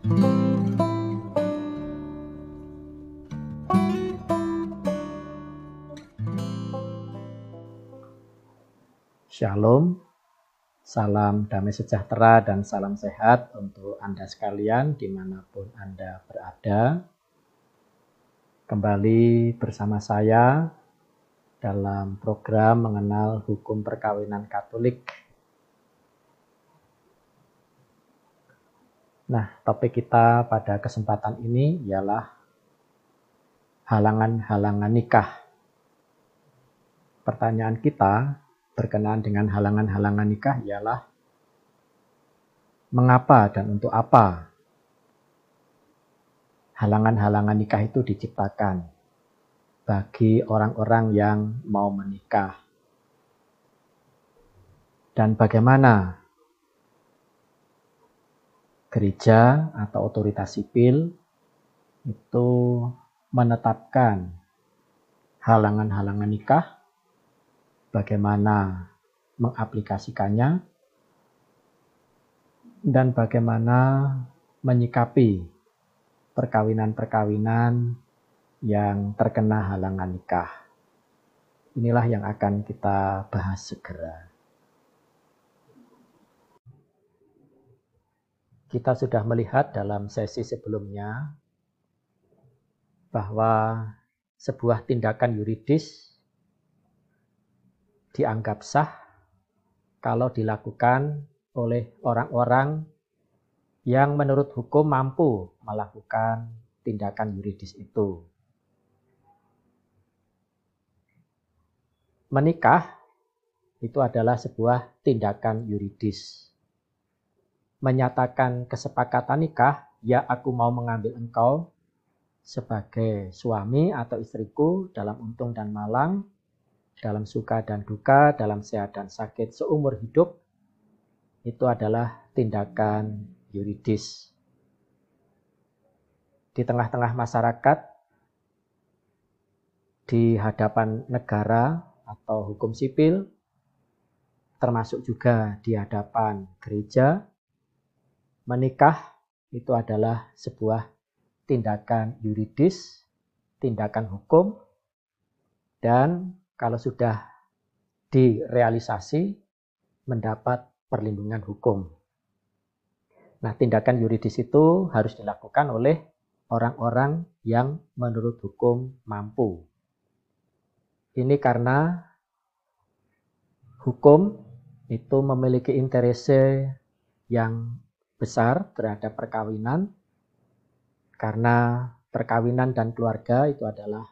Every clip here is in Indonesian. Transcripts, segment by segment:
Shalom, salam damai sejahtera dan salam sehat untuk Anda sekalian dimanapun Anda berada. Kembali bersama saya dalam program mengenal hukum perkawinan Katolik. Nah, topik kita pada kesempatan ini ialah halangan-halangan nikah. Pertanyaan kita berkenaan dengan halangan-halangan nikah ialah mengapa dan untuk apa halangan-halangan nikah itu diciptakan bagi orang-orang yang mau menikah, dan bagaimana gereja atau otoritas sipil itu menetapkan halangan-halangan nikah, bagaimana mengaplikasikannya, dan bagaimana menyikapi perkawinan-perkawinan yang terkena halangan nikah. Inilah yang akan kita bahas segera. Kita sudah melihat dalam sesi sebelumnya bahwa sebuah tindakan yuridis dianggap sah kalau dilakukan oleh orang-orang yang menurut hukum mampu melakukan tindakan yuridis itu. Menikah itu adalah sebuah tindakan yuridis. Menyatakan kesepakatan nikah, ya aku mau mengambil engkau sebagai suami atau istriku dalam untung dan malang, dalam suka dan duka, dalam sehat dan sakit seumur hidup, itu adalah tindakan yuridis. Di tengah-tengah masyarakat, di hadapan negara atau hukum sipil, termasuk juga di hadapan gereja, menikah itu adalah sebuah tindakan yuridis, tindakan hukum, dan kalau sudah direalisasi, mendapat perlindungan hukum. Nah, tindakan yuridis itu harus dilakukan oleh orang-orang yang menurut hukum mampu. Ini karena hukum itu memiliki interese yang besar terhadap perkawinan, karena perkawinan dan keluarga itu adalah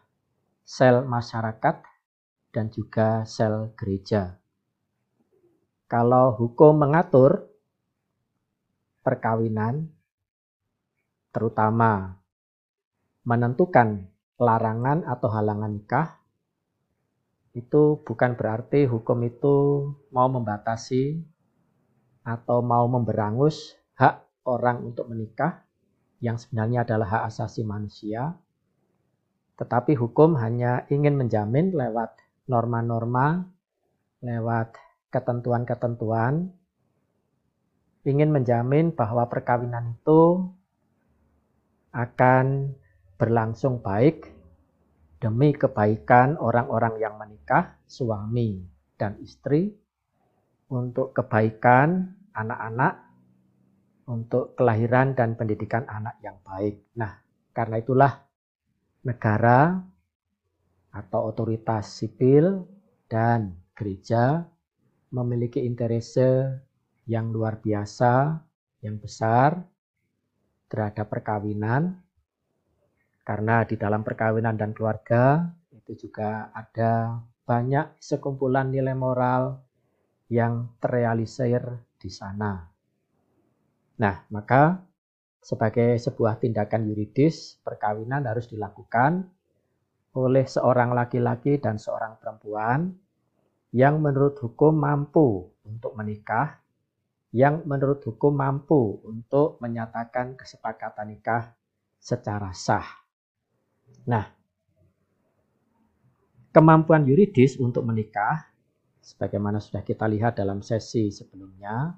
sel masyarakat dan juga sel gereja. Kalau hukum mengatur perkawinan, terutama menentukan larangan atau halangan nikah, itu bukan berarti hukum itu mau membatasi atau mau memberangus hak orang untuk menikah, yang sebenarnya adalah hak asasi manusia. Tetapi hukum hanya ingin menjamin lewat norma-norma, lewat ketentuan-ketentuan, ingin menjamin bahwa perkawinan itu akan berlangsung baik demi kebaikan orang-orang yang menikah, suami dan istri, untuk kebaikan anak-anak, untuk kelahiran dan pendidikan anak yang baik. Nah, karena itulah negara atau otoritas sipil dan gereja memiliki interese yang luar biasa, yang besar terhadap perkawinan, karena di dalam perkawinan dan keluarga itu juga ada banyak sekumpulan nilai moral yang terrealisir di sana. Nah, maka sebagai sebuah tindakan yuridis, perkawinan harus dilakukan oleh seorang laki-laki dan seorang perempuan yang menurut hukum mampu untuk menikah, yang menurut hukum mampu untuk menyatakan kesepakatan nikah secara sah. Nah, kemampuan yuridis untuk menikah, sebagaimana sudah kita lihat dalam sesi sebelumnya,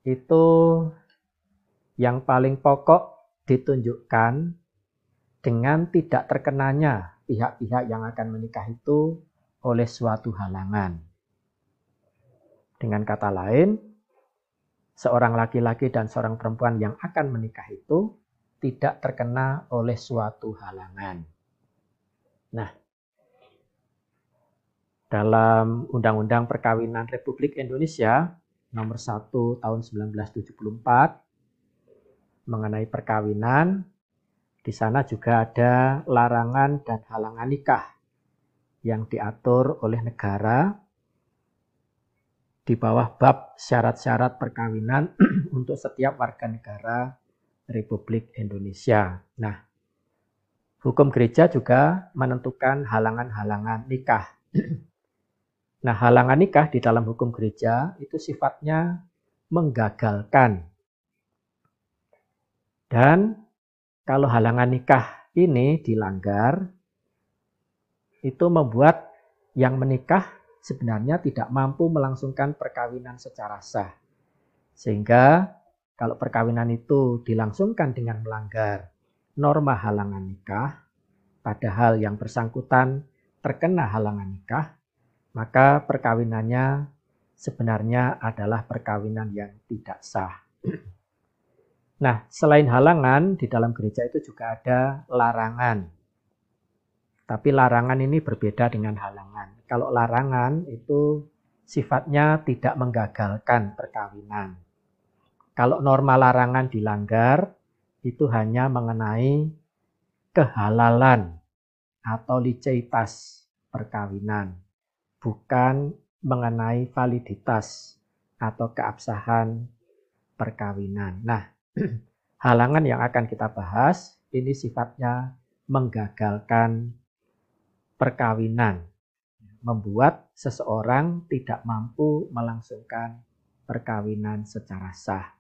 itu yang paling pokok ditunjukkan dengan tidak terkenanya pihak-pihak yang akan menikah itu oleh suatu halangan. Dengan kata lain, seorang laki-laki dan seorang perempuan yang akan menikah itu tidak terkena oleh suatu halangan. Nah, dalam Undang-Undang Perkawinan Republik Indonesia Nomor 1 Tahun 1974 mengenai perkawinan, di sana juga ada larangan dan halangan nikah yang diatur oleh negara di bawah bab syarat-syarat perkawinan untuk setiap warga negara Republik Indonesia. Nah, hukum gereja juga menentukan halangan-halangan nikah. Nah, halangan nikah di dalam hukum gereja itu sifatnya menggagalkan. Dan kalau halangan nikah ini dilanggar, itu membuat yang menikah sebenarnya tidak mampu melangsungkan perkawinan secara sah. Sehingga kalau perkawinan itu dilangsungkan dengan melanggar norma halangan nikah, padahal yang bersangkutan terkena halangan nikah, maka perkawinannya sebenarnya adalah perkawinan yang tidak sah. Nah, selain halangan, di dalam gereja itu juga ada larangan. Tapi larangan ini berbeda dengan halangan. Kalau larangan itu sifatnya tidak menggagalkan perkawinan. Kalau norma larangan dilanggar, itu hanya mengenai kehalalan atau liceitas perkawinan, bukan mengenai validitas atau keabsahan perkawinan. Nah, halangan yang akan kita bahas ini sifatnya menggagalkan perkawinan, membuat seseorang tidak mampu melangsungkan perkawinan secara sah.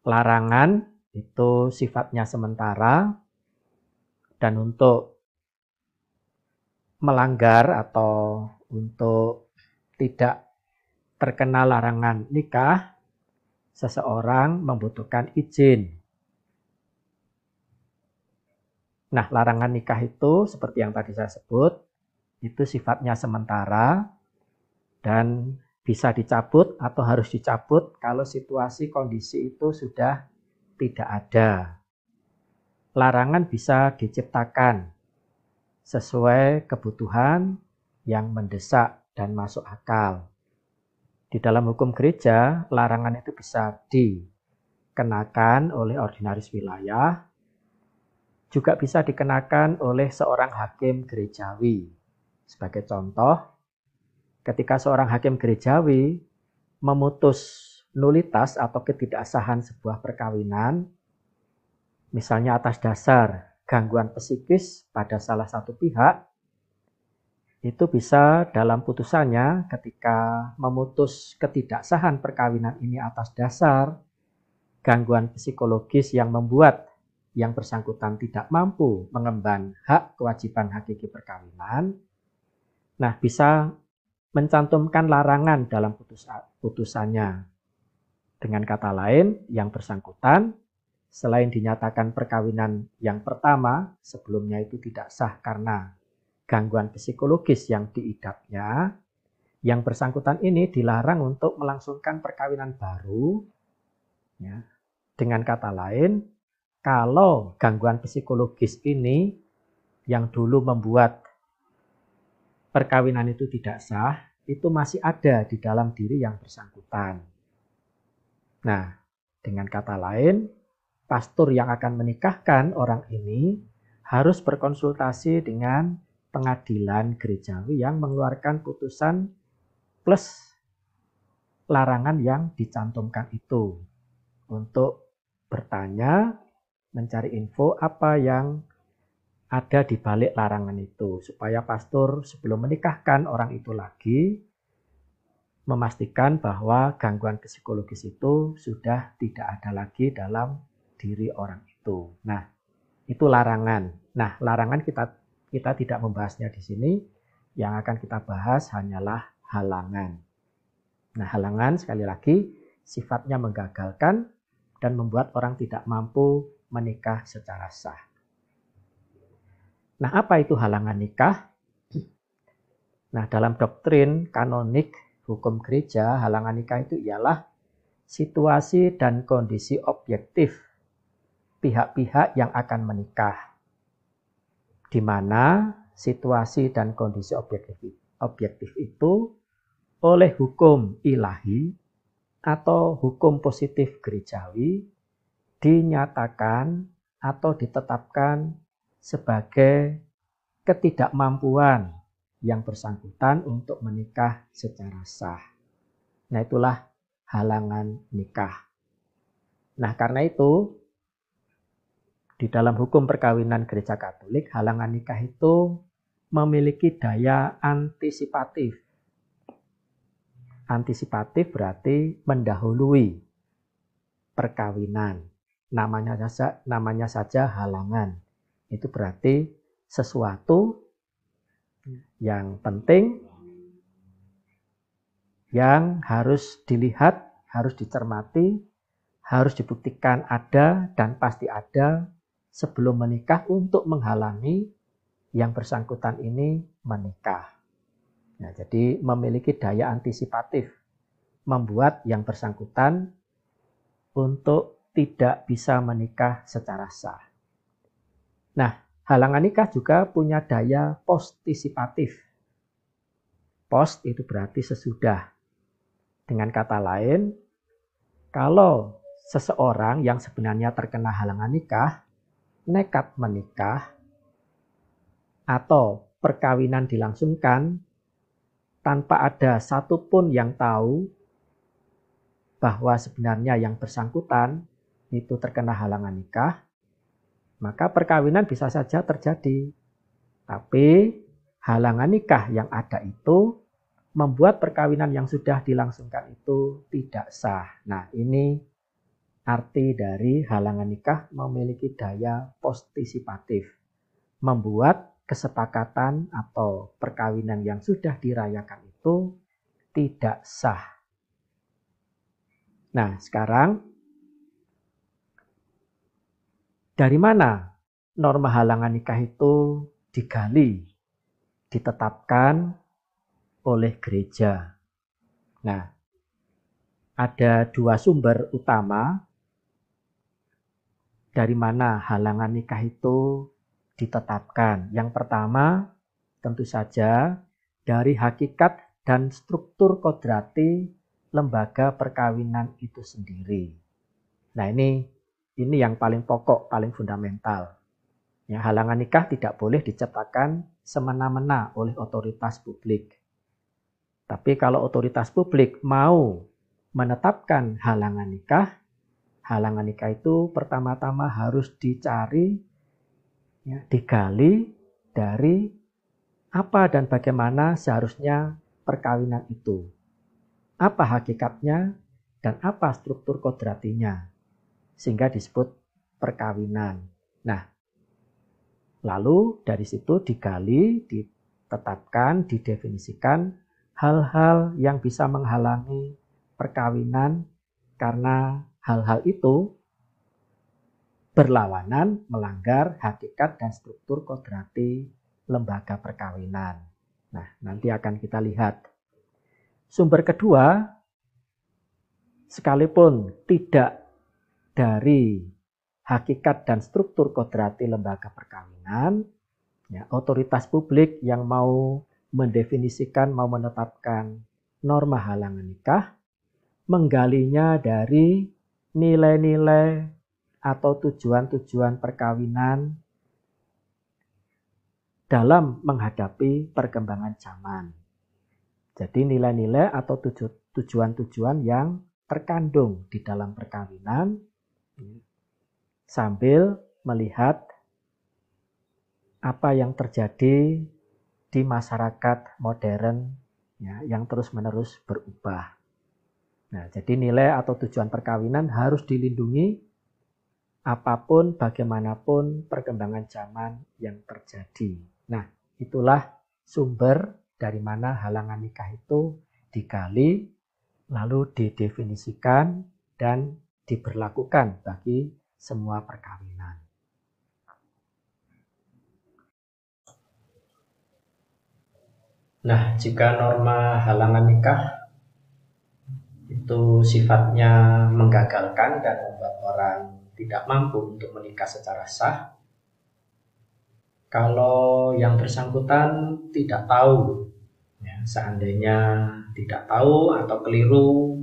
Larangan itu sifatnya sementara, dan untuk melanggar atau untuk tidak terkena larangan nikah, seseorang membutuhkan izin. Nah, larangan nikah itu seperti yang tadi saya sebut, itu sifatnya sementara dan bisa dicabut atau harus dicabut kalau situasi kondisi itu sudah tidak ada. Larangan bisa diciptakan sesuai kebutuhan yang mendesak dan masuk akal. Di dalam hukum gereja, larangan itu bisa dikenakan oleh ordinaris wilayah, juga bisa dikenakan oleh seorang hakim gerejawi. Sebagai contoh, ketika seorang hakim gerejawi memutus nulitas atau ketidaksahan sebuah perkawinan, misalnya atas dasar gangguan psikis pada salah satu pihak, itu bisa dalam putusannya ketika memutus ketidaksahan perkawinan ini atas dasar gangguan psikologis yang membuat yang bersangkutan tidak mampu mengemban hak kewajiban hakiki perkawinan, nah bisa mencantumkan larangan dalam putusannya. Dengan kata lain, yang bersangkutan selain dinyatakan perkawinan yang pertama sebelumnya itu tidak sah karena gangguan psikologis yang diidapnya, yang bersangkutan ini dilarang untuk melangsungkan perkawinan baru. Ya. Dengan kata lain, kalau gangguan psikologis ini yang dulu membuat perkawinan itu tidak sah, itu masih ada di dalam diri yang bersangkutan. Nah, dengan kata lain, pastor yang akan menikahkan orang ini harus berkonsultasi dengan pengadilan gerejawi yang mengeluarkan putusan plus larangan yang dicantumkan itu untuk bertanya, mencari info apa yang ada di balik larangan itu, supaya pastor sebelum menikahkan orang itu lagi memastikan bahwa gangguan psikologis itu sudah tidak ada lagi dalam diri orang itu. Nah, itu larangan. Nah, larangan kita tidak membahasnya di sini. Yang akan kita bahas hanyalah halangan. Nah, halangan sekali lagi sifatnya menggagalkan dan membuat orang tidak mampu menikah secara sah. Nah, apa itu halangan nikah? Nah, dalam doktrin kanonik hukum gereja, halangan nikah itu ialah situasi dan kondisi objektif pihak-pihak yang akan menikah, di mana situasi dan kondisi objektif itu oleh hukum ilahi atau hukum positif gerejawi dinyatakan atau ditetapkan sebagai ketidakmampuan yang bersangkutan untuk menikah secara sah. Nah, itulah halangan nikah. Nah, karena itu di dalam hukum perkawinan Gereja Katolik, halangan nikah itu memiliki daya antisipatif. Antisipatif berarti mendahului perkawinan. Namanya saja halangan. Itu berarti sesuatu yang penting, yang harus dilihat, harus dicermati, harus dibuktikan ada dan pasti ada sebelum menikah untuk menghalangi yang bersangkutan ini menikah. Nah, jadi memiliki daya antisipatif, membuat yang bersangkutan untuk tidak bisa menikah secara sah. Nah, halangan nikah juga punya daya postisipatif. Post itu berarti sesudah. Dengan kata lain, kalau seseorang yang sebenarnya terkena halangan nikah, nekat menikah, atau perkawinan dilangsungkan tanpa ada satupun yang tahu bahwa sebenarnya yang bersangkutan itu terkena halangan nikah, maka perkawinan bisa saja terjadi. Tapi halangan nikah yang ada itu membuat perkawinan yang sudah dilangsungkan itu tidak sah. Nah, ini arti dari halangan nikah memiliki daya postisipatif. Membuat kesepakatan atau perkawinan yang sudah dirayakan itu tidak sah. Nah, sekarang dari mana norma halangan nikah itu digali, ditetapkan oleh gereja? Nah, ada dua sumber utama dari mana halangan nikah itu ditetapkan. Yang pertama, tentu saja dari hakikat dan struktur kodrati lembaga perkawinan itu sendiri. Nah, ini yang paling pokok, paling fundamental. Ya, halangan nikah tidak boleh diciptakan semena-mena oleh otoritas publik. Tapi kalau otoritas publik mau menetapkan halangan nikah itu pertama-tama harus dicari, ya, digali dari apa dan bagaimana seharusnya perkawinan itu. Apa hakikatnya dan apa struktur kodratinya, sehingga disebut perkawinan. Nah, lalu dari situ digali, ditetapkan, didefinisikan hal-hal yang bisa menghalangi perkawinan karena hal-hal itu berlawanan, melanggar hakikat dan struktur kodrati lembaga perkawinan. Nah, nanti akan kita lihat. Sumber kedua, sekalipun tidak dari hakikat dan struktur kodrati lembaga perkawinan, ya, otoritas publik yang mau mendefinisikan, mau menetapkan norma halangan nikah, menggalinya dari nilai-nilai atau tujuan-tujuan perkawinan dalam menghadapi perkembangan zaman. Jadi nilai-nilai atau tujuan-tujuan yang terkandung di dalam perkawinan sambil melihat apa yang terjadi di masyarakat modern, ya, yang terus-menerus berubah. Nah, jadi nilai atau tujuan perkawinan harus dilindungi apapun, bagaimanapun perkembangan zaman yang terjadi. Nah, itulah sumber dari mana halangan nikah itu digali, lalu didefinisikan dan diberlakukan bagi semua perkawinan. Nah, jika norma halangan nikah itu sifatnya menggagalkan dan membuat orang tidak mampu untuk menikah secara sah, kalau yang bersangkutan tidak tahu, ya, seandainya tidak tahu atau keliru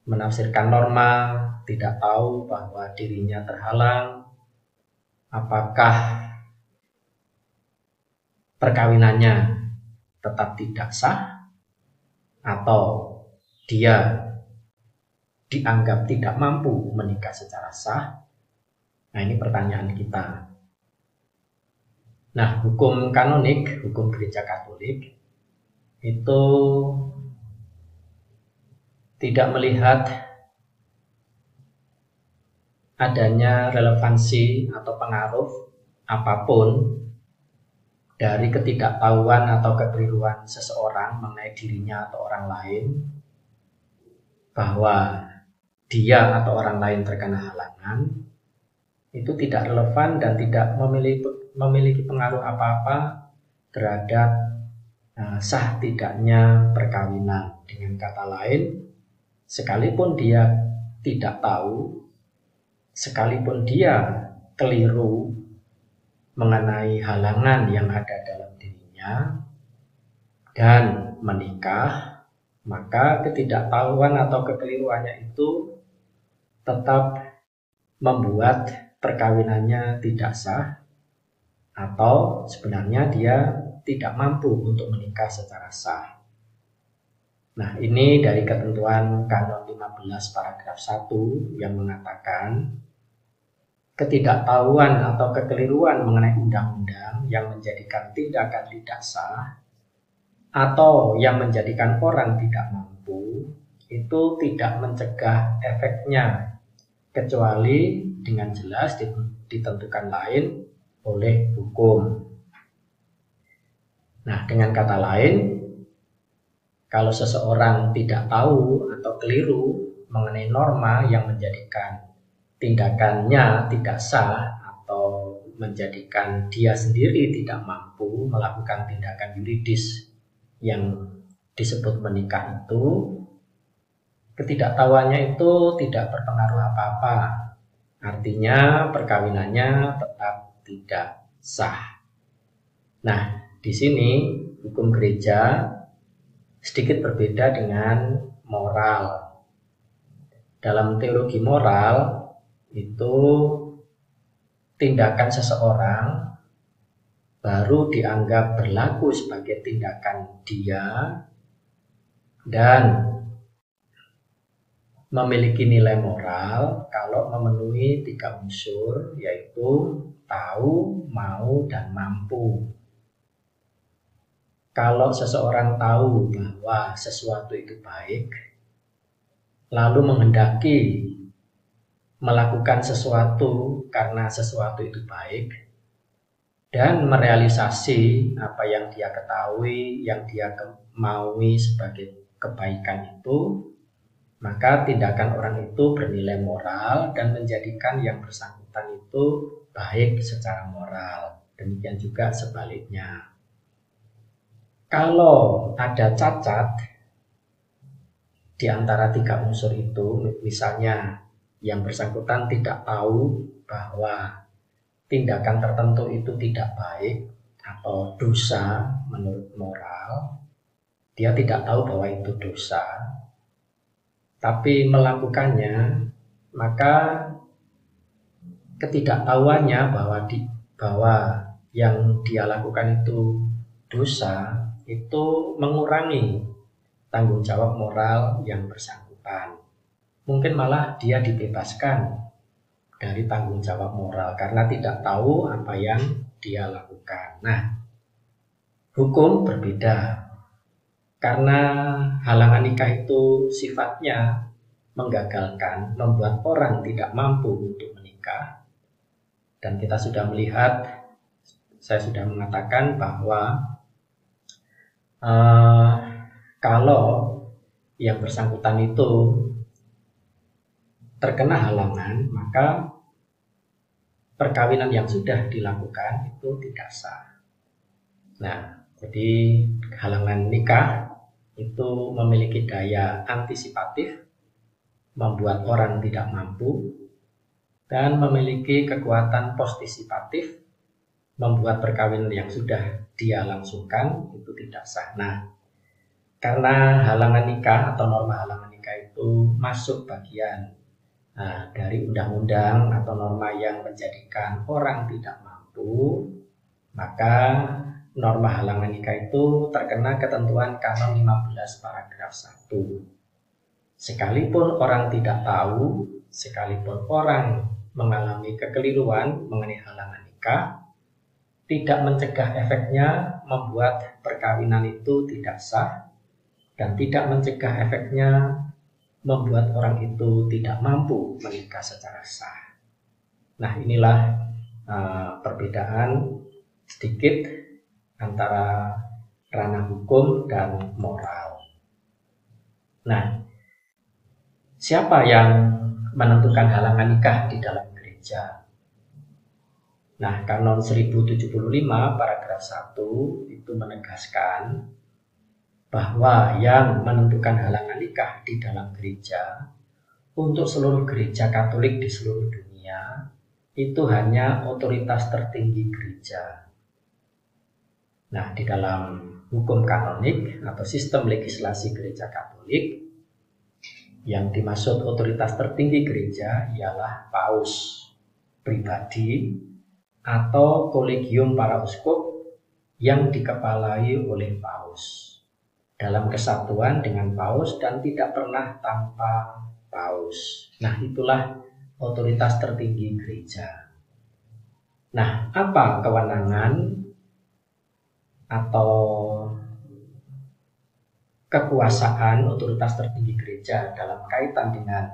menafsirkan norma, tidak tahu bahwa dirinya terhalang, apakah perkawinannya tetap tidak sah atau dia dianggap tidak mampu menikah secara sah. Nah, ini pertanyaan kita. Nah, hukum kanonik, hukum gereja Katolik itu tidak melihat adanya relevansi atau pengaruh apapun dari ketidaktahuan atau kekeliruan seseorang mengenai dirinya atau orang lain, bahwa dia atau orang lain terkena halangan, itu tidak relevan dan tidak memiliki pengaruh apa-apa terhadap sah tidaknya perkawinan. Dengan kata lain, sekalipun dia tidak tahu, sekalipun dia keliru mengenai halangan yang ada dalam dirinya dan menikah, maka ketidaktahuan atau kekeliruannya itu tetap membuat perkawinannya tidak sah, atau sebenarnya dia tidak mampu untuk menikah secara sah. Nah, ini dari ketentuan Kanon 15 paragraf 1 yang mengatakan ketidaktahuan atau kekeliruan mengenai undang-undang yang menjadikan tindakan tidak sah atau yang menjadikan orang tidak mampu itu tidak mencegah efeknya, kecuali dengan jelas ditentukan lain oleh hukum. Nah, dengan kata lain, kalau seseorang tidak tahu atau keliru mengenai norma yang menjadikan tindakannya tidak sah atau menjadikan dia sendiri tidak mampu melakukan tindakan yuridis yang disebut menikah itu, ketidaktahuannya itu tidak berpengaruh apa-apa. Artinya perkawinannya tetap tidak sah. Nah, di sini hukum gereja sedikit berbeda dengan moral. Dalam teologi moral itu tindakan seseorang baru dianggap berlaku sebagai tindakan dia dan memiliki nilai moral kalau memenuhi 3 unsur, yaitu tahu, mau, dan mampu. Kalau seseorang tahu bahwa sesuatu itu baik, lalu menghendaki melakukan sesuatu karena sesuatu itu baik, dan merealisasi apa yang dia ketahui, yang dia maui sebagai kebaikan itu, maka tindakan orang itu bernilai moral dan menjadikan yang bersangkutan itu baik secara moral. Demikian juga sebaliknya. Kalau ada cacat di antara 3 unsur itu, misalnya yang bersangkutan tidak tahu bahwa tindakan tertentu itu tidak baik atau dosa menurut moral, dia tidak tahu bahwa itu dosa, tapi melakukannya, maka ketidaktahuannya bahwa yang dia lakukan itu dosa, itu mengurangi tanggung jawab moral yang bersangkutan. Mungkin malah dia dibebaskan dari tanggung jawab moral karena tidak tahu apa yang dia lakukan. Nah, hukum berbeda. Karena halangan nikah itu sifatnya menggagalkan, membuat orang tidak mampu untuk menikah. Dan kita sudah melihat, saya sudah mengatakan bahwa kalau yang bersangkutan itu terkena halangan, maka perkawinan yang sudah dilakukan itu tidak sah. Nah, jadi halangan nikah itu memiliki daya antisipatif, membuat orang tidak mampu, dan memiliki kekuatan postisipatif, membuat perkawinan yang sudah dia langsungkan itu tidak sah. Nah, karena halangan nikah atau norma halangan nikah itu masuk bagian dari undang-undang atau norma yang menjadikan orang tidak mampu, maka norma halangan nikah itu terkena ketentuan Kanon 15 paragraf 1. Sekalipun orang tidak tahu, sekalipun orang mengalami kekeliruan mengenai halangan nikah, tidak mencegah efeknya membuat perkawinan itu tidak sah, dan tidak mencegah efeknya membuat orang itu tidak mampu menikah secara sah. Nah, inilah perbedaan sedikit antara ranah hukum dan moral. Nah, siapa yang menentukan halangan nikah di dalam gereja? Nah, Kanon 1075 paragraf 1 itu menegaskan bahwa yang menentukan halangan nikah di dalam gereja untuk seluruh gereja Katolik di seluruh dunia itu hanya otoritas tertinggi gereja. Nah, di dalam hukum kanonik atau sistem legislasi gereja Katolik, yang dimaksud otoritas tertinggi gereja ialah paus pribadi atau kolegium para uskup yang dikepalai oleh paus, dalam kesatuan dengan paus dan tidak pernah tanpa paus. Nah, itulah otoritas tertinggi gereja. Nah, apa kewenangan atau kekuasaan otoritas tertinggi gereja dalam kaitan dengan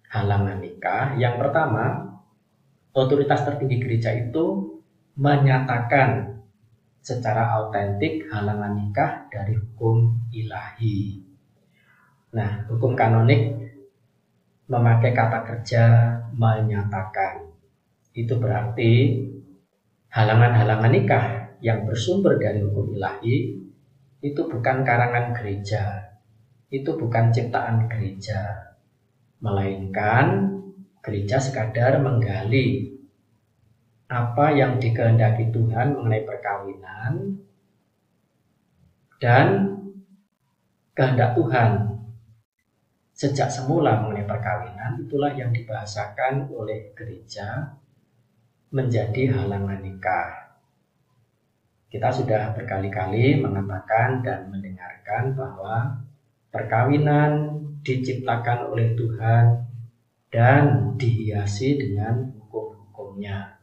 halangan nikah? Yang pertama, otoritas tertinggi gereja itu menyatakan secara autentik halangan nikah dari hukum ilahi. Nah, hukum kanonik memakai kata kerja menyatakan. Itu berarti halangan-halangan nikah yang bersumber dari hukum ilahi itu bukan karangan gereja, itu bukan ciptaan gereja, melainkan gereja sekadar menggali apa yang dikehendaki Tuhan mengenai perkawinan dan kehendak Tuhan sejak semula mengenai perkawinan, itulah yang dibahasakan oleh gereja menjadi halangan nikah. Kita sudah berkali-kali mengatakan dan mendengarkan bahwa perkawinan diciptakan oleh Tuhan dan dihiasi dengan hukum-hukumnya.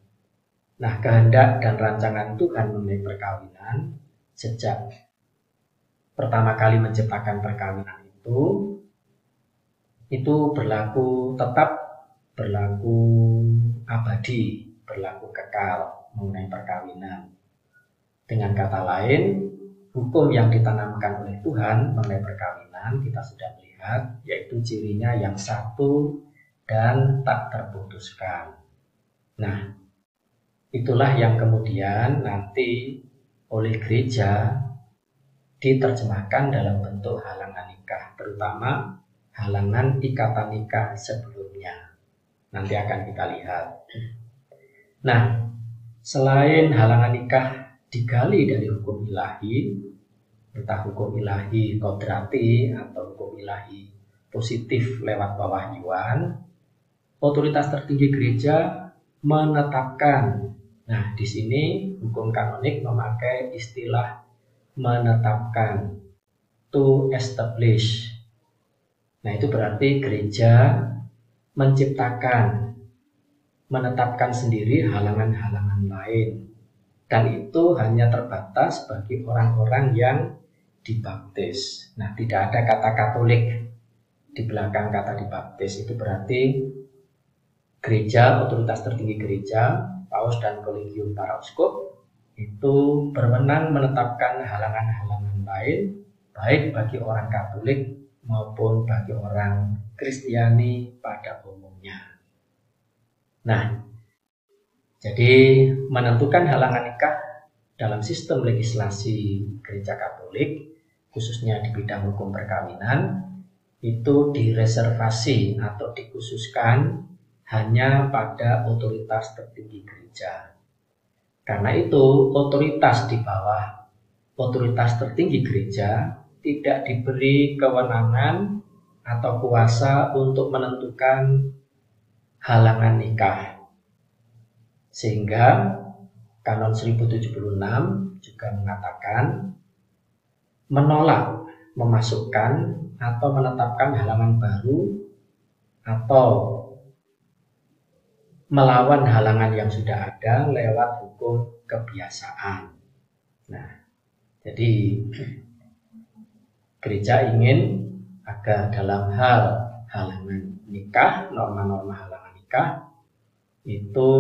Nah, kehendak dan rancangan Tuhan mengenai perkawinan sejak pertama kali menciptakan perkawinan itu berlaku tetap, berlaku abadi, berlaku kekal mengenai perkawinan. Dengan kata lain, hukum yang ditanamkan oleh Tuhan mengenai perkawinan kita sudah melihat, yaitu cirinya yang satu dan tak terputuskan. Nah, itulah yang kemudian nanti oleh gereja diterjemahkan dalam bentuk halangan nikah, terutama halangan ikatan nikah sebelumnya. Nanti akan kita lihat. Nah, selain halangan nikah digali dari hukum ilahi, entah hukum ilahi kodrati atau hukum ilahi positif lewat pewahyuan, otoritas tertinggi gereja menetapkan. Nah, di sini hukum kanonik memakai istilah menetapkan, to establish. Nah, itu berarti gereja menciptakan, menetapkan sendiri halangan-halangan lain. Dan itu hanya terbatas bagi orang-orang yang dibaptis. Nah, tidak ada kata Katolik di belakang kata dibaptis. Itu berarti gereja, otoritas tertinggi gereja, paus dan kolegium para uskup itu berwenang menetapkan halangan-halangan lain, baik bagi orang Katolik maupun bagi orang Kristiani pada umumnya. Nah, jadi menentukan halangan nikah dalam sistem legislasi Gereja Katolik, khususnya di bidang hukum perkawinan, itu direservasi atau dikhususkan hanya pada otoritas tertinggi gereja. Karena itu, otoritas di bawah otoritas tertinggi gereja tidak diberi kewenangan atau kuasa untuk menentukan halangan nikah. Sehingga Kanon 1076 juga mengatakan menolak memasukkan atau menetapkan halangan baru atau melawan halangan yang sudah ada lewat hukum kebiasaan. Nah, jadi gereja ingin agar dalam hal halangan nikah, norma-norma halangan nikah itu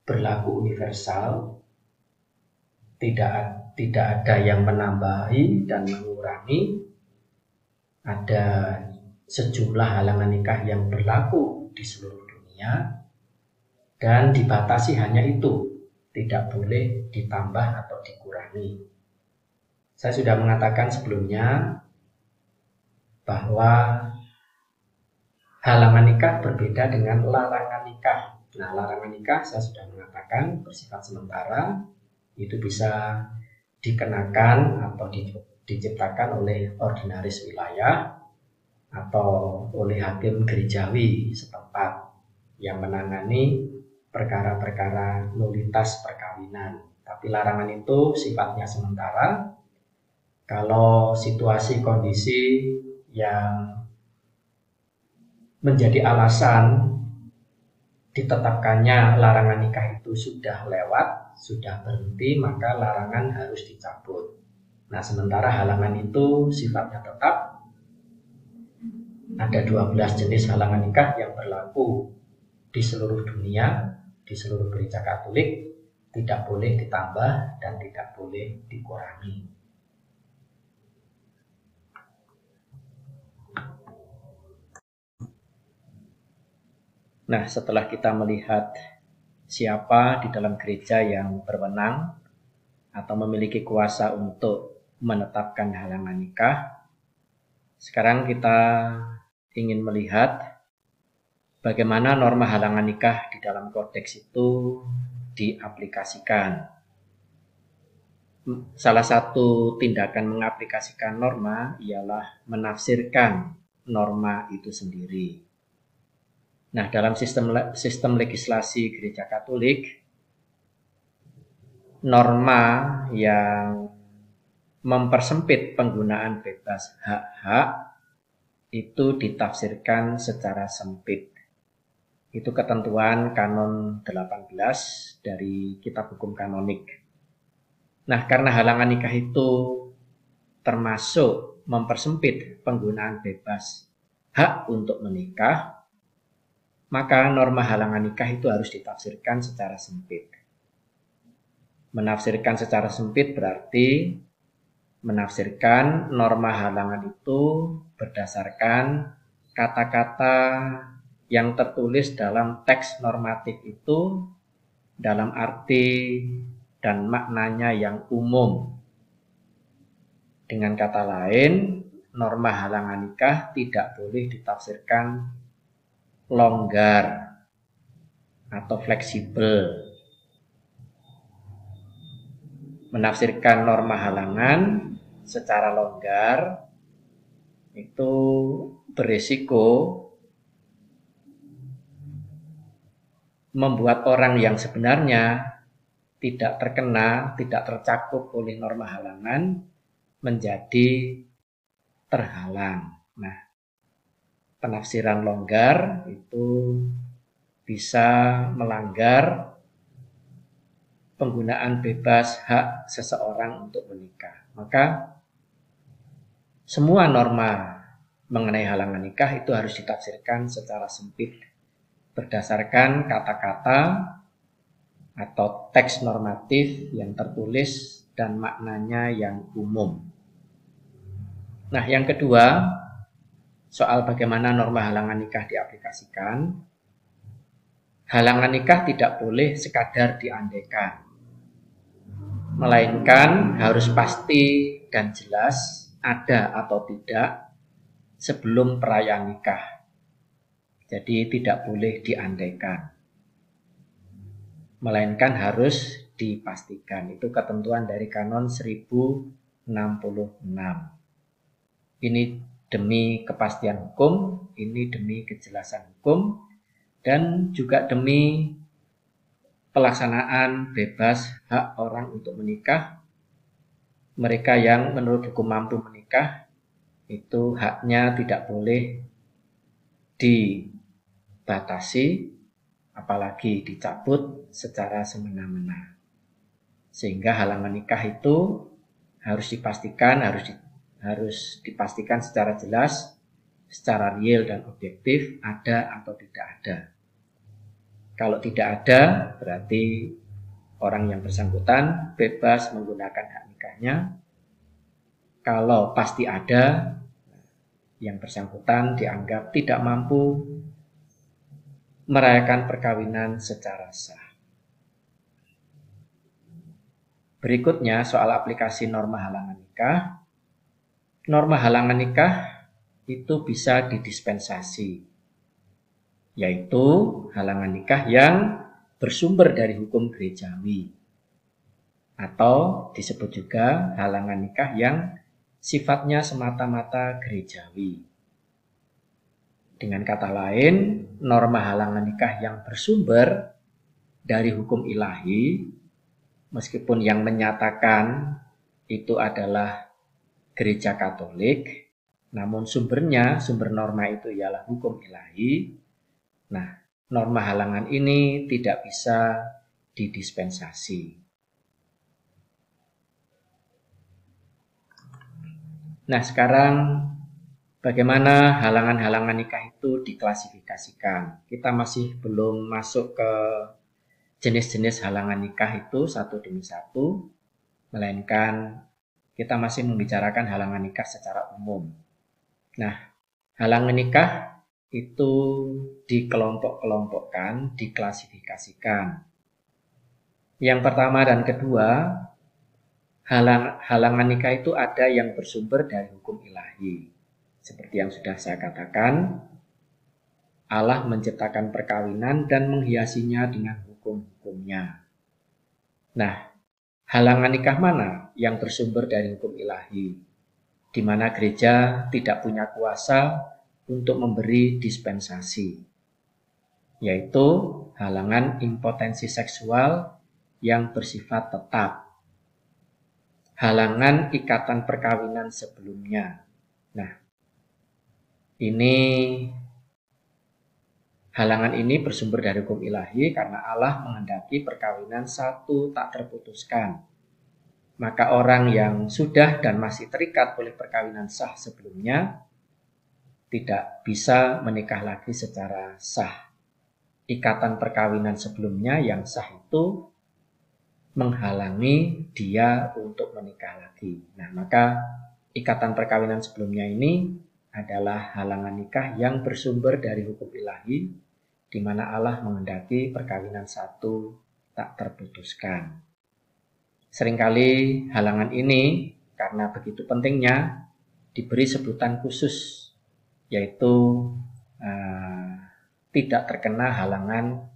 berlaku universal, tidak ada yang menambahi dan mengurangi. Ada sejumlah halangan nikah yang berlaku di seluruh dunia dan dibatasi hanya itu, tidak boleh ditambah atau dikurangi. Saya sudah mengatakan sebelumnya bahwa halangan nikah berbeda dengan larangan nikah. Nah, larangan nikah saya sudah mengatakan bersifat sementara, itu bisa dikenakan atau diciptakan oleh ordinaris wilayah atau oleh hakim gerejawi setempat yang menangani perkara-perkara nullitas perkawinan. Tapi larangan itu sifatnya sementara. Kalau situasi kondisi yang menjadi alasan ditetapkannya larangan nikah itu sudah lewat, sudah berhenti, maka larangan harus dicabut. Nah, sementara halangan itu sifatnya tetap. Ada 12 jenis halangan nikah yang berlaku di seluruh dunia, di seluruh gereja Katolik, tidak boleh ditambah dan tidak boleh dikurangi. Nah, setelah kita melihat siapa di dalam gereja yang berwenang atau memiliki kuasa untuk menetapkan halangan nikah, sekarang kita ingin melihat bagaimana norma halangan nikah di dalam kodeks itu diaplikasikan. Salah satu tindakan mengaplikasikan norma ialah menafsirkan norma itu sendiri. Nah, dalam sistem legislasi Gereja Katolik, norma yang mempersempit penggunaan bebas hak-hak itu ditafsirkan secara sempit. Itu ketentuan Kanon 18 dari Kitab Hukum Kanonik. Nah, karena halangan nikah itu termasuk mempersempit penggunaan bebas hak untuk menikah, maka norma halangan nikah itu harus ditafsirkan secara sempit. Menafsirkan secara sempit berarti menafsirkan norma halangan itu berdasarkan kata-kata yang tertulis dalam teks normatif itu dalam arti dan maknanya yang umum. Dengan kata lain, norma halangan nikah tidak boleh ditafsirkan longgar atau fleksibel. Menafsirkan norma halangan secara longgar itu berisiko membuat orang yang sebenarnya tidak terkena, tidak tercakup oleh norma halangan menjadi terhalang. Nah, penafsiran longgar itu bisa melanggar penggunaan bebas hak seseorang untuk menikah. Maka semua norma mengenai halangan nikah itu harus ditafsirkan secara sempit berdasarkan kata-kata atau teks normatif yang tertulis dan maknanya yang umum. Nah, yang kedua, soal bagaimana norma halangan nikah diaplikasikan. Halangan nikah tidak boleh sekadar diandaikan, melainkan harus pasti dan jelas ada atau tidak sebelum perayaan nikah. Jadi tidak boleh diandaikan, melainkan harus dipastikan. Itu ketentuan dari Kanon 1066. Ini demi kepastian hukum, ini demi kejelasan hukum, dan juga demi pelaksanaan bebas hak orang untuk menikah. Mereka yang menurut hukum mampu menikah, itu haknya tidak boleh dibatasi, apalagi dicabut secara semena-mena. Sehingga halangan nikah itu harus dipastikan, harus dipastikan secara jelas, secara real dan objektif, ada atau tidak ada. Kalau tidak ada, berarti orang yang bersangkutan bebas menggunakan hak nikahnya. Kalau pasti ada, yang bersangkutan dianggap tidak mampu merayakan perkawinan secara sah. Berikutnya soal aplikasi norma halangan nikah. Norma halangan nikah itu bisa didispensasi, yaitu halangan nikah yang bersumber dari hukum gerejawi, atau disebut juga halangan nikah yang sifatnya semata-mata gerejawi. Dengan kata lain, norma halangan nikah yang bersumber dari hukum ilahi, meskipun yang menyatakan itu adalah Gereja Katolik, namun sumber norma itu ialah hukum ilahi. Nah, norma halangan ini tidak bisa didispensasi. Nah, sekarang bagaimana halangan-halangan nikah itu diklasifikasikan? Kita masih belum masuk ke jenis-jenis halangan nikah itu satu demi satu, melainkan kita masih membicarakan halangan nikah secara umum. Nah, halangan nikah itu dikelompok-kelompokkan, diklasifikasikan. Yang pertama dan kedua, halangan nikah itu ada yang bersumber dari hukum ilahi. Seperti yang sudah saya katakan, Allah menciptakan perkawinan dan menghiasinya dengan hukum-hukumnya. Nah, halangan nikah mana yang bersumber dari hukum ilahi, di mana gereja tidak punya kuasa untuk memberi dispensasi, yaitu halangan impotensi seksual yang bersifat tetap, halangan ikatan perkawinan sebelumnya. Nah, halangan ini bersumber dari hukum ilahi karena Allah menghendaki perkawinan satu tak terputuskan. Maka orang yang sudah dan masih terikat oleh perkawinan sah sebelumnya tidak bisa menikah lagi secara sah. Ikatan perkawinan sebelumnya yang sah itu menghalangi dia untuk menikah lagi. Nah, maka ikatan perkawinan sebelumnya ini adalah halangan nikah yang bersumber dari hukum ilahi, di mana Allah menghendaki perkawinan satu tak terputuskan. Seringkali halangan ini karena begitu pentingnya diberi sebutan khusus, yaitu tidak terkena halangan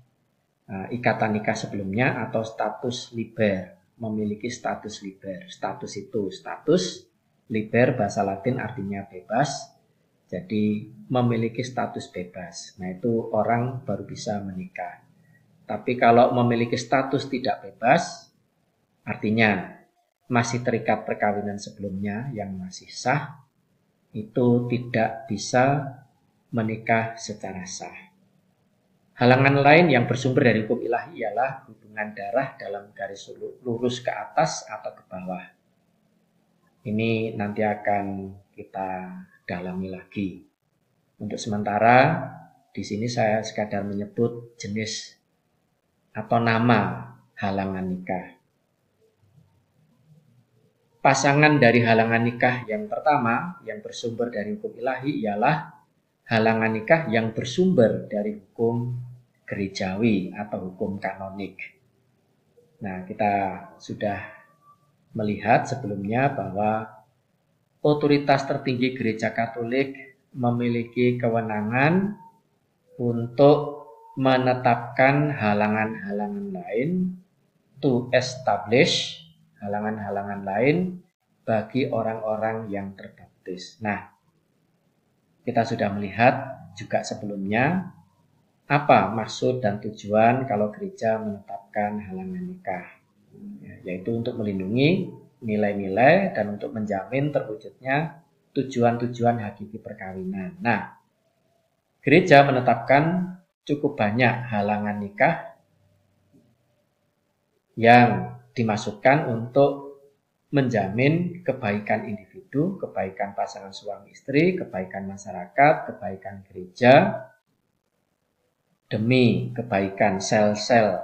ikatan nikah sebelumnya atau status liber, memiliki status liber. Status itu status, liber bahasa Latin artinya bebas, jadi memiliki status bebas. Nah, itu orang baru bisa menikah. Tapi kalau memiliki status tidak bebas, artinya masih terikat perkawinan sebelumnya yang masih sah, itu tidak bisa menikah secara sah. Halangan lain yang bersumber dari hukum ilahi ialah hubungan darah dalam garis lurus ke atas atau ke bawah. Ini nanti akan kita dalami lagi. Untuk sementara, di sini saya sekadar menyebut jenis atau nama halangan nikah. Pasangan dari halangan nikah yang pertama yang bersumber dari hukum ilahi ialah halangan nikah yang bersumber dari hukum gerejawi atau hukum kanonik. Nah, kita sudah melihat sebelumnya bahwa otoritas tertinggi Gereja Katolik memiliki kewenangan untuk menetapkan halangan-halangan lain, to establish halangan-halangan lain bagi orang-orang yang terbaptis. Nah, kita sudah melihat juga sebelumnya apa maksud dan tujuan kalau gereja menetapkan halangan nikah, yaitu untuk melindungi nilai-nilai dan untuk menjamin terwujudnya tujuan-tujuan hakiki perkawinan. Nah, gereja menetapkan cukup banyak halangan nikah yang dimasukkan untuk menjamin kebaikan individu, kebaikan pasangan suami istri, kebaikan masyarakat, kebaikan gereja, demi kebaikan sel-sel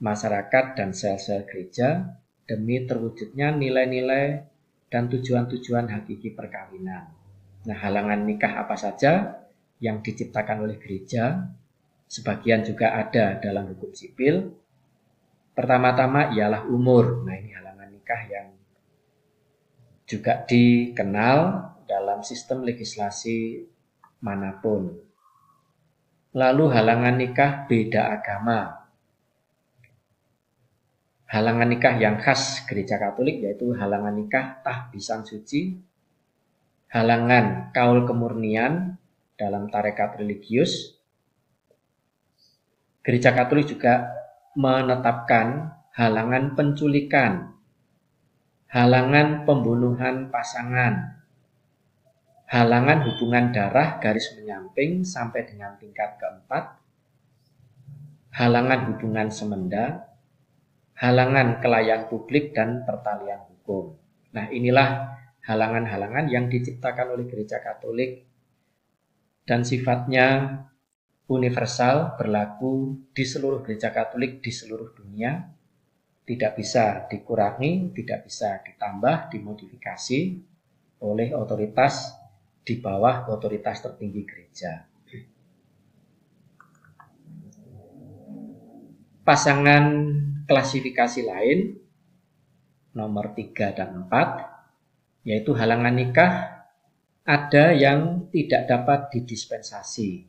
masyarakat dan sel-sel gereja, demi terwujudnya nilai-nilai dan tujuan-tujuan hakiki perkawinan. Nah, halangan nikah apa saja yang diciptakan oleh gereja, sebagian juga ada dalam hukum sipil. Pertama-tama ialah umur. Nah, ini halangan nikah yang juga dikenal dalam sistem legislasi manapun. Lalu halangan nikah beda agama. Halangan nikah yang khas Gereja Katolik yaitu halangan nikah tahbisan suci, halangan kaul kemurnian dalam tarekat religius. Gereja Katolik juga menetapkan halangan penculikan, halangan pembunuhan pasangan, halangan hubungan darah garis menyamping sampai dengan tingkat keempat, halangan hubungan semenda, halangan kelayan publik dan pertalian hukum. Nah, inilah halangan-halangan yang diciptakan oleh Gereja Katolik dan sifatnya universal, berlaku di seluruh Gereja Katolik di seluruh dunia. Tidak bisa dikurangi, tidak bisa ditambah, dimodifikasi oleh otoritas di bawah otoritas tertinggi gereja. Pasangan klasifikasi lain nomor 3 dan 4 yaitu halangan nikah ada yang tidak dapat didispensasi.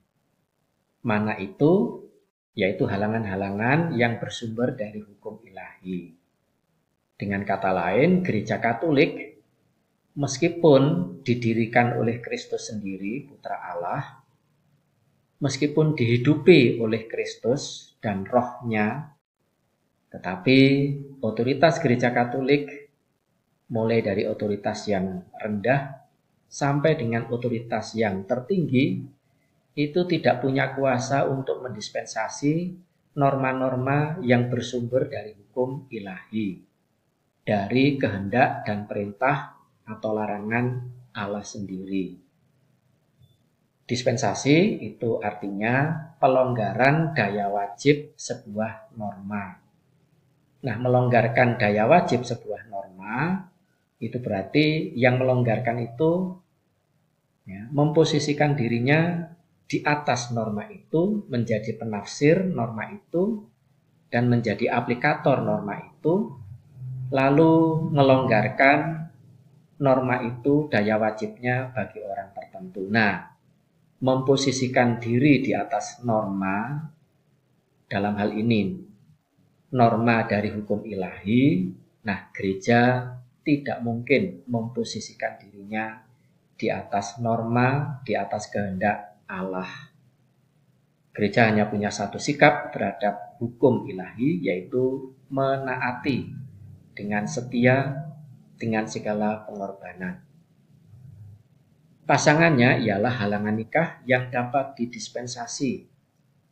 Mana itu? Yaitu halangan-halangan yang bersumber dari hukum ilahi. Dengan kata lain, Gereja Katolik meskipun didirikan oleh Kristus sendiri, Putra Allah, meskipun dihidupi oleh Kristus dan rohnya, tetapi otoritas Gereja Katolik mulai dari otoritas yang rendah sampai dengan otoritas yang tertinggi itu tidak punya kuasa untuk mendispensasi norma-norma yang bersumber dari hukum ilahi, dari kehendak dan perintah atau larangan Allah sendiri. Dispensasi itu artinya pelonggaran daya wajib sebuah norma. Nah, melonggarkan daya wajib sebuah norma itu berarti yang melonggarkan itu memposisikan dirinya di atas norma itu, menjadi penafsir norma itu, dan menjadi aplikator norma itu, lalu melonggarkan norma itu daya wajibnya bagi orang tertentu. Nah, memposisikan diri di atas norma, dalam hal ini norma dari hukum ilahi, nah gereja tidak mungkin memposisikan dirinya di atas norma, di atas kehendak Allah. Gereja hanya punya satu sikap terhadap hukum ilahi, yaitu menaati dengan setia dengan segala pengorbanan. Pasangannya ialah halangan nikah yang dapat didispensasi.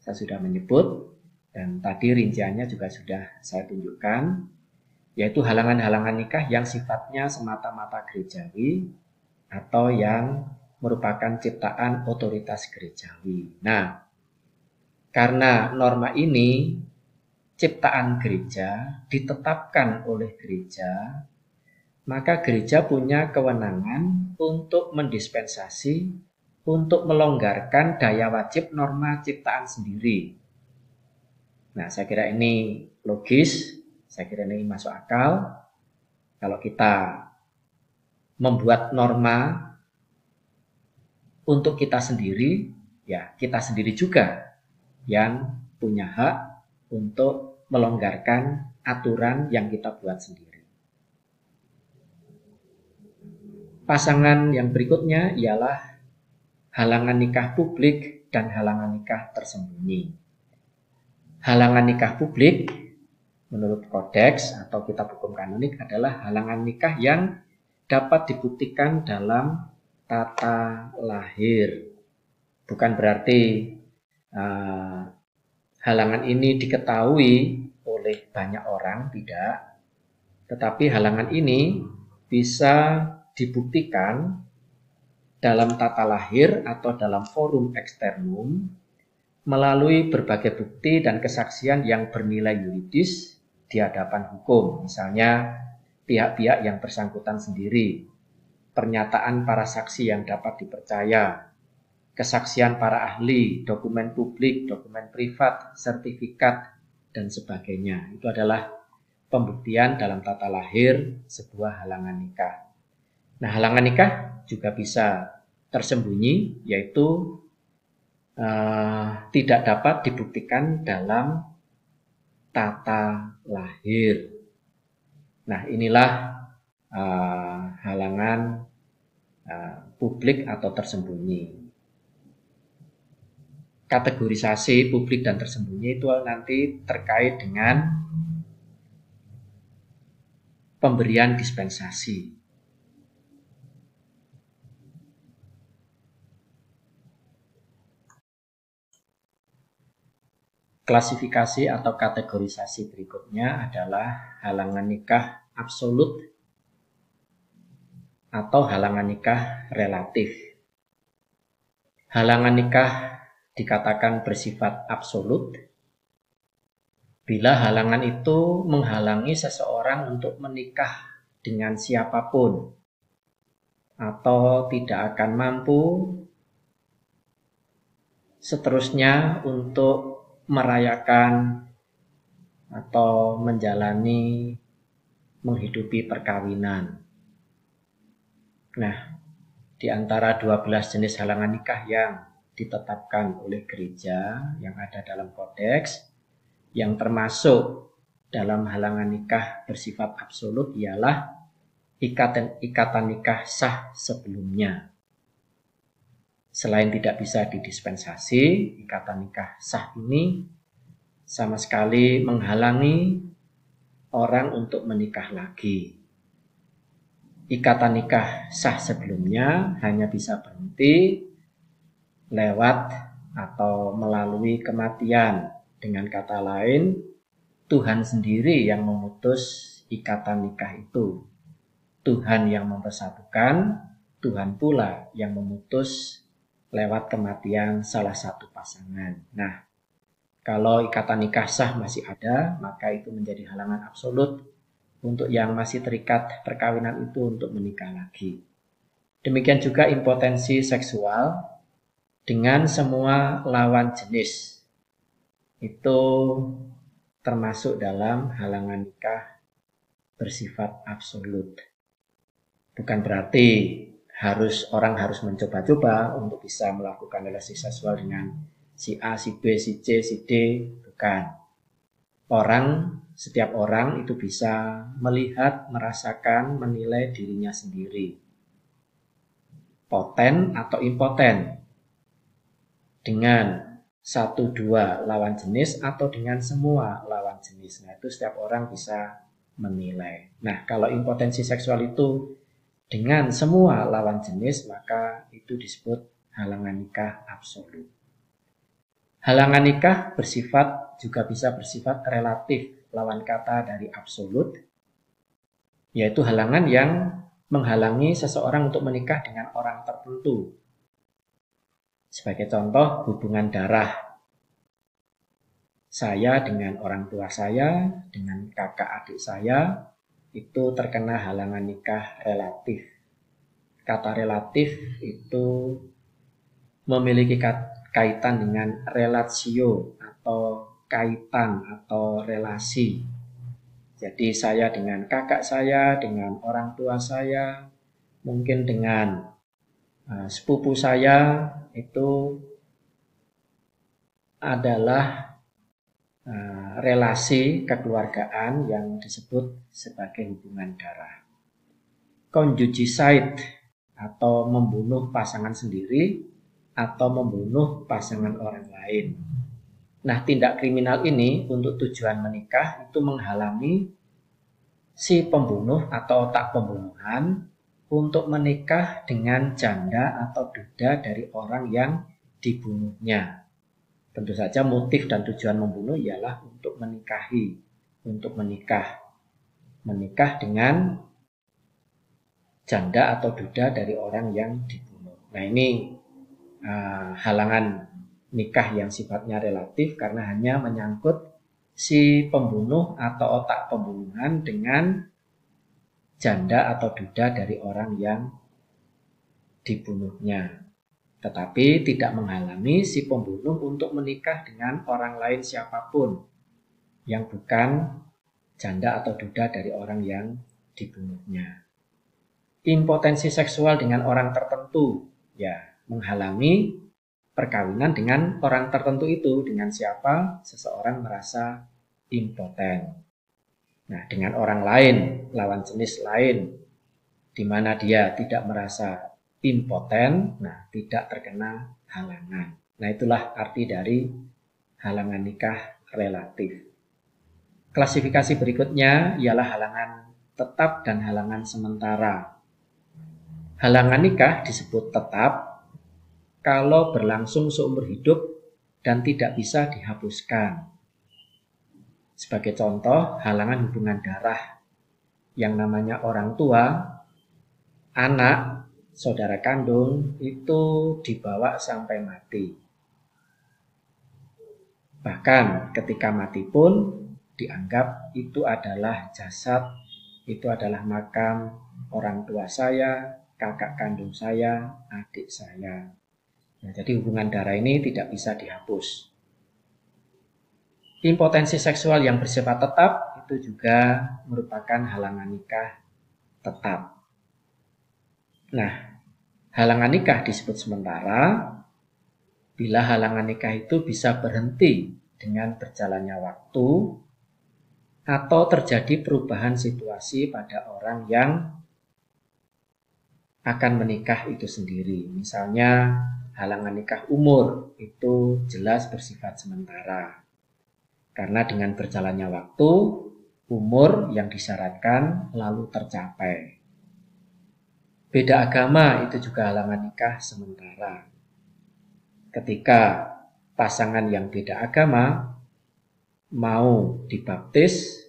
Saya sudah menyebut dan tadi rinciannya juga sudah saya tunjukkan, yaitu halangan-halangan nikah yang sifatnya semata-mata gerejawi atau yang merupakan ciptaan otoritas gerejawi. Nah, karena norma ini ciptaan gereja, ditetapkan oleh gereja, maka gereja punya kewenangan untuk mendispensasi untuk melonggarkan daya wajib norma ciptaan sendiri. Nah, saya kira ini logis, saya kira ini masuk akal. Kalau kita membuat norma untuk kita sendiri, ya kita sendiri juga yang punya hak untuk melonggarkan aturan yang kita buat sendiri. Pasangan yang berikutnya ialah halangan nikah publik dan halangan nikah tersembunyi. Halangan nikah publik menurut kodeks atau kitab hukum kanonik adalah halangan nikah yang dapat dibuktikan dalam tata lahir. Bukan berarti halangan ini diketahui oleh banyak orang, tidak. Tetapi halangan ini bisa dibuktikan dalam tata lahir atau dalam forum eksternum melalui berbagai bukti dan kesaksian yang bernilai yuridis di hadapan hukum. Misalnya pihak-pihak yang bersangkutan sendiri, pernyataan para saksi yang dapat dipercaya, kesaksian para ahli, dokumen publik, dokumen privat, sertifikat, dan sebagainya. Itu adalah pembuktian dalam tata lahir sebuah halangan nikah. Nah, halangan nikah juga bisa tersembunyi, yaitu tidak dapat dibuktikan dalam tata lahir. Nah, inilah halangan publik atau tersembunyi. Kategorisasi publik dan tersembunyi itu nanti terkait dengan pemberian dispensasi. Klasifikasi atau kategorisasi berikutnya adalah halangan nikah absolut atau halangan nikah relatif. Halangan nikah dikatakan bersifat absolut bila halangan itu menghalangi seseorang untuk menikah dengan siapapun atau tidak akan mampu seterusnya untuk merayakan atau menjalani menghidupi perkawinan. Nah, di antara 12 jenis halangan nikah yang ditetapkan oleh gereja yang ada dalam kodeks, yang termasuk dalam halangan nikah bersifat absolut ialah ikatan nikah sah sebelumnya. Selain tidak bisa didispensasi, ikatan nikah sah ini sama sekali menghalangi orang untuk menikah lagi. Ikatan nikah sah sebelumnya hanya bisa berhenti lewat atau melalui kematian. Dengan kata lain, Tuhan sendiri yang memutus ikatan nikah itu. Tuhan yang mempersatukan, Tuhan pula yang memutus lewat kematian salah satu pasangan. Nah, kalau ikatan nikah sah masih ada, maka itu menjadi halangan absolut untuk yang masih terikat perkawinan itu untuk menikah lagi. Demikian juga impotensi seksual dengan semua lawan jenis. Itu termasuk dalam halangan nikah bersifat absolut. Bukan berarti orang harus mencoba-coba untuk bisa melakukan relasi seksual dengan si A, si B, si C, si D, bukan. Setiap orang itu bisa melihat, merasakan, menilai dirinya sendiri. Poten atau impoten dengan 1-2 lawan jenis atau dengan semua lawan jenis. Nah, itu setiap orang bisa menilai. Nah, kalau impotensi seksual itu dengan semua lawan jenis, maka itu disebut halangan nikah absolut. Halangan nikah juga bisa bersifat relatif, lawan kata dari absolut, yaitu halangan yang menghalangi seseorang untuk menikah dengan orang tertentu. Sebagai contoh, hubungan darah. Saya dengan orang tua saya, dengan kakak adik saya, itu terkena halangan nikah relatif. Kata relatif itu memiliki kaitan dengan relatio atau kaitan atau relasi. Jadi saya dengan kakak saya, dengan orang tua saya, mungkin dengan sepupu saya, itu adalah relasi kekeluargaan yang disebut sebagai hubungan darah. Conjugicide atau membunuh pasangan sendiri atau membunuh pasangan orang lain. Nah, tindak kriminal ini untuk tujuan menikah itu menghalangi si pembunuh atau otak pembunuhan untuk menikah dengan janda atau duda dari orang yang dibunuhnya. Tentu saja motif dan tujuan membunuh ialah untuk menikahi, untuk menikah dengan janda atau duda dari orang yang dibunuh. Nah, ini halangan nikah yang sifatnya relatif karena hanya menyangkut si pembunuh atau otak pembunuhan dengan janda atau duda dari orang yang dibunuhnya. Tetapi tidak menghalangi si pembunuh untuk menikah dengan orang lain siapapun yang bukan janda atau duda dari orang yang dibunuhnya. Impotensi seksual dengan orang tertentu, ya, menghalangi perkawinan dengan orang tertentu itu. Dengan siapa seseorang merasa impoten. Nah, dengan orang lain, lawan jenis lain, di mana dia tidak merasa impoten, nah, tidak terkena halangan. Nah, itulah arti dari halangan nikah relatif. Klasifikasi berikutnya ialah halangan tetap dan halangan sementara. Halangan nikah disebut tetap kalau berlangsung seumur hidup dan tidak bisa dihapuskan. Sebagai contoh, halangan hubungan darah yang namanya orang tua, anak, saudara kandung itu dibawa sampai mati. Bahkan ketika mati pun dianggap itu adalah jasad, itu adalah makam orang tua saya, kakak kandung saya, adik saya. Nah, jadi hubungan darah ini tidak bisa dihapus. Impotensi seksual yang bersifat tetap itu juga merupakan halangan nikah tetap. Nah, halangan nikah disebut sementara bila halangan nikah itu bisa berhenti dengan berjalannya waktu atau terjadi perubahan situasi pada orang yang akan menikah itu sendiri. Misalnya halangan nikah umur itu jelas bersifat sementara. Karena dengan berjalannya waktu, umur yang disyaratkan lalu tercapai. Beda agama itu juga halangan nikah sementara. Ketika pasangan yang beda agama mau dibaptis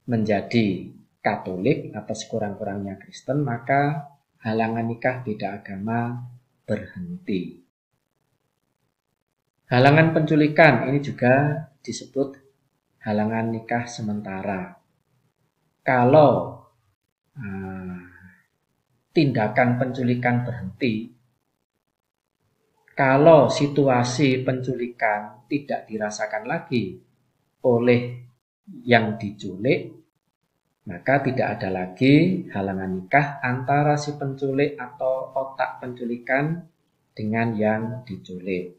menjadi Katolik atau sekurang-kurangnya Kristen, maka halangan nikah beda agama berhenti. Halangan penculikan ini juga disebut halangan nikah sementara. Kalau tindakan penculikan berhenti, kalau situasi penculikan tidak dirasakan lagi oleh yang diculik, maka tidak ada lagi halangan nikah antara si penculik atau otak penculikan dengan yang diculik.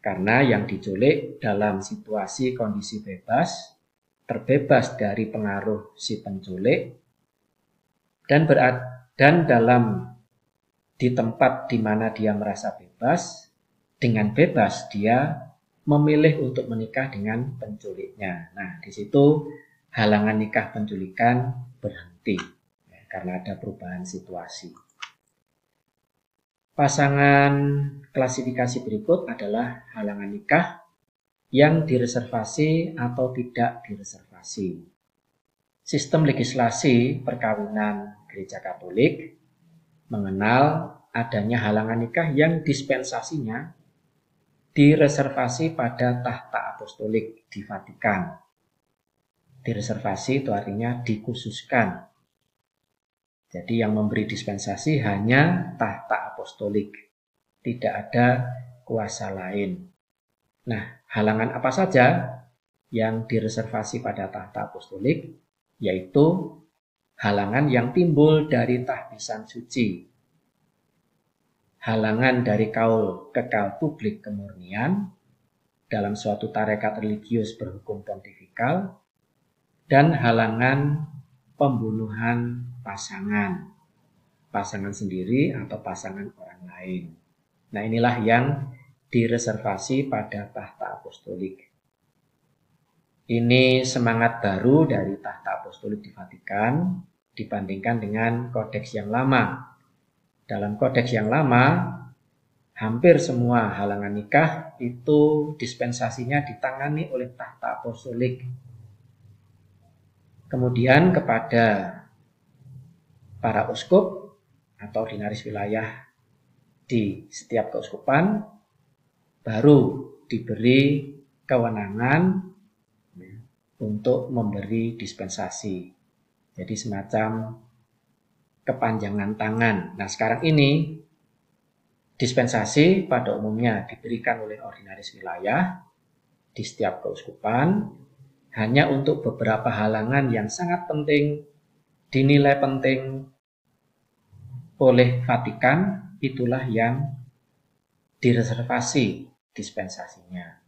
Karena yang diculik dalam situasi kondisi bebas, terbebas dari pengaruh si penculik, dan dalam di tempat di mana dia merasa bebas, dengan bebas dia memilih untuk menikah dengan penculiknya. Nah, di situ halangan nikah penculikan berhenti karena ada perubahan situasi. Pasangan klasifikasi berikut adalah halangan nikah yang direservasi atau tidak direservasi. Sistem legislasi perkawinan Gereja Katolik mengenal adanya halangan nikah yang dispensasinya direservasi pada tahta apostolik di Vatikan. Direservasi itu artinya dikhususkan. Jadi yang memberi dispensasi hanya tahta apostolik. tidak ada kuasa lain. Nah, halangan apa saja yang direservasi pada tahta apostolik? Yaitu halangan yang timbul dari tahbisan suci, halangan dari kaul kekal publik kemurnian dalam suatu tarekat religius berhukum pontifikal, dan halangan pembunuhan pasangan sendiri atau pasangan orang lain. Nah, inilah yang direservasi pada tahta apostolik. Ini semangat baru dari tahta apostolik di Vatikan dibandingkan dengan kodeks yang lama. Dalam kodeks yang lama, hampir semua halangan nikah itu dispensasinya ditangani oleh tahta apostolik. Kemudian kepada para uskup atau ordinaris wilayah di setiap keuskupan baru diberi kewenangan untuk memberi dispensasi. Jadi semacam kepanjangan tangan. Nah, sekarang ini dispensasi pada umumnya diberikan oleh ordinaris wilayah di setiap keuskupan hanya untuk beberapa halangan yang sangat penting, dinilai penting oleh Vatikan, itulah yang direservasi dispensasinya.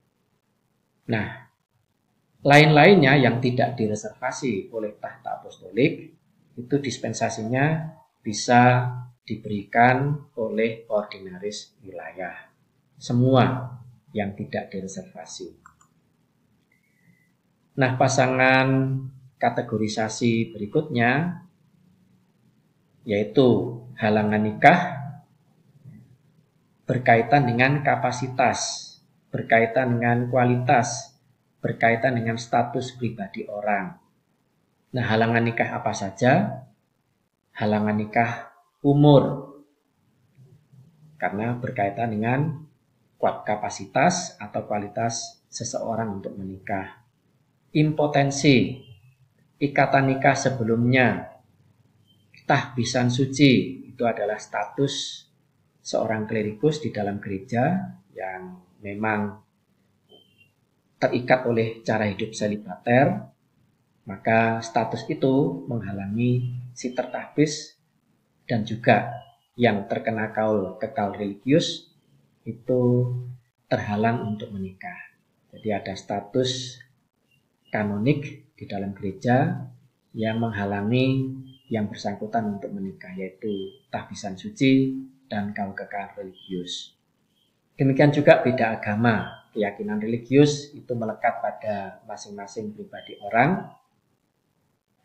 Nah, lain-lainnya yang tidak direservasi oleh tahta apostolik, itu dispensasinya bisa diberikan oleh ordinaris wilayah. Semua yang tidak direservasi. Nah, pasangan kategorisasi berikutnya yaitu halangan nikah berkaitan dengan kapasitas, berkaitan dengan kualitas, berkaitan dengan status pribadi orang. Nah, halangan nikah apa saja? Halangan nikah umur, karena berkaitan dengan kapasitas atau kualitas seseorang untuk menikah. Impotensi, ikatan nikah sebelumnya, tahbisan suci, itu adalah status seorang klerikus di dalam gereja yang memang terikat oleh cara hidup selibater, maka status itu menghalangi si tertahbis dan juga yang terkena kaul kekal religius itu terhalang untuk menikah. Jadi ada status kanonik di dalam gereja yang menghalangi yang bersangkutan untuk menikah, yaitu tahbisan suci dan kaul kekal religius. Demikian juga beda agama. Keyakinan religius itu melekat pada masing-masing pribadi orang.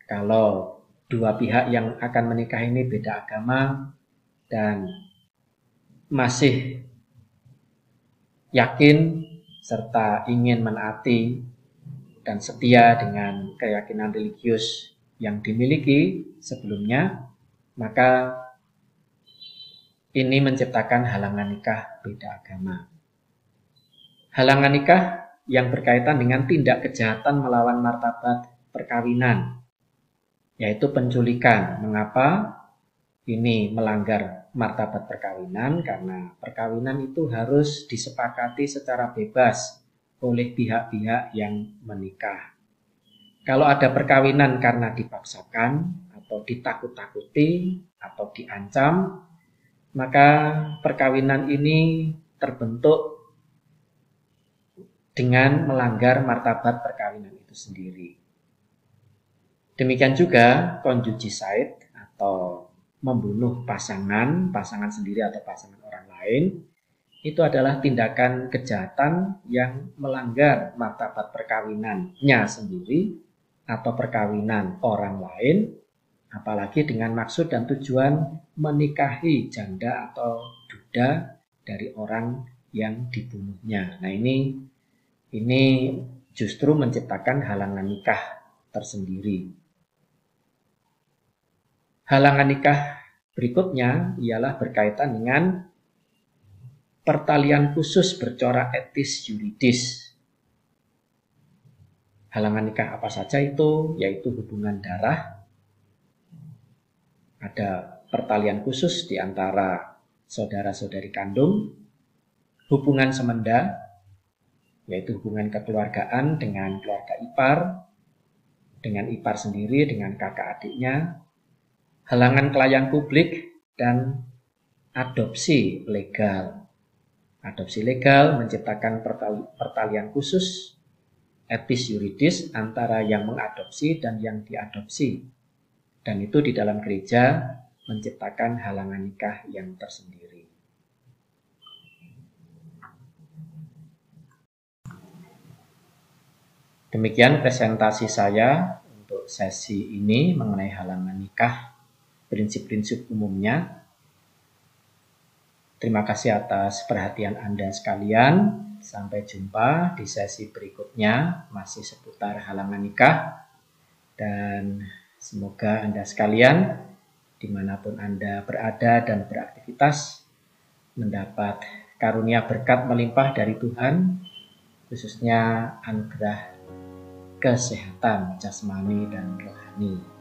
Kalau dua pihak yang akan menikah ini beda agama dan masih yakin serta ingin menaati dan setia dengan keyakinan religius yang dimiliki sebelumnya, maka ini menciptakan halangan nikah beda agama. Halangan nikah yang berkaitan dengan tindak kejahatan melawan martabat perkawinan, yaitu penculikan. Mengapa ini melanggar martabat perkawinan? Karena perkawinan itu harus disepakati secara bebas oleh pihak-pihak yang menikah. Kalau ada perkawinan karena dipaksakan atau ditakut-takuti atau diancam, maka perkawinan ini terbentuk dengan melanggar martabat perkawinan itu sendiri. Demikian juga conjugicide atau membunuh pasangan sendiri atau pasangan orang lain, itu adalah tindakan kejahatan yang melanggar martabat perkawinannya sendiri atau perkawinan orang lain, apalagi dengan maksud dan tujuan menikahi janda atau duda dari orang yang dibunuhnya. Nah, ini justru menciptakan halangan nikah tersendiri. Halangan nikah berikutnya ialah berkaitan dengan pertalian khusus bercorak etis yuridis. Halangan nikah apa saja itu? Yaitu hubungan darah. Ada pertalian khusus di antara saudara-saudari kandung hubungan semenda, yaitu hubungan kekeluargaan dengan keluarga ipar, dengan ipar sendiri, dengan kakak adiknya, halangan klien publik, dan adopsi legal. Adopsi legal menciptakan pertalian khusus etis yuridis antara yang mengadopsi dan yang diadopsi. Dan itu di dalam gereja menciptakan halangan nikah yang tersendiri. Demikian presentasi saya untuk sesi ini mengenai halangan nikah, prinsip-prinsip umumnya. Terima kasih atas perhatian Anda sekalian. Sampai jumpa di sesi berikutnya, masih seputar halangan nikah. Dan semoga Anda sekalian, dimanapun Anda berada dan beraktivitas, mendapat karunia berkat melimpah dari Tuhan, khususnya anugerah kesehatan jasmani dan rohani.